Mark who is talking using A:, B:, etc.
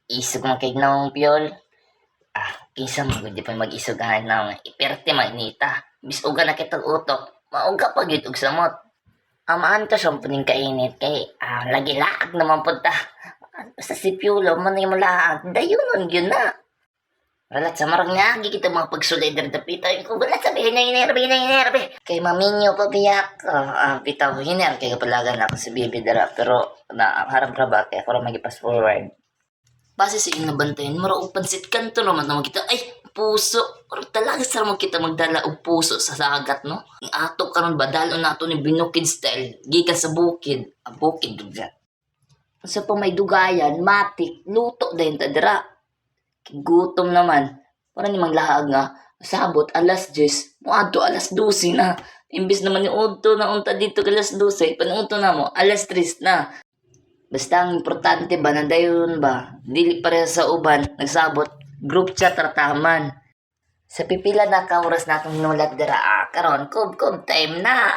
A: Isog man kay naong piyol. Kinsa mo di pa mag-isugahan na iperte magnita. Bis uga na kitag utok. Mauga pa gyud og samot. Amaan ka siyang puning kainit kay lagi laag naman punta. Basta si Piolo man yung laag. Dayunon yun na. Walat sa marang lagi kita mga pagsulay dari tapita. Kung wala sabihin na inerbe. Kay maminyo pa biyak. Pitaw hiner kay kapalagan ako si Bibi dara. Pero harap raba kaya ako rin mag-pass forward. Base sa iyong nabantayan, maraong pansit kanto naman na kita. Ay, puso. Or talaga sa mo kita magdala og puso sa sagat, no? Ang ato karon ba dalon nato ni binukid style gikan sa bukid. Ang bukid dugay. Sa pa may dugayan, matik, luto dayon ta dira. Gutom naman. Para ni manglahag nga sabot alas 10, moadto alas 12 na. Imbis naman ni udto na unta dito alas 12, panuto na mo alas 3 na. Basta ang importante ba, nandayon ba, dili pareha sa uban, nagsabot, group chat rataman. Sa pipila na ka oras na akong nulat dira, karon kub time na,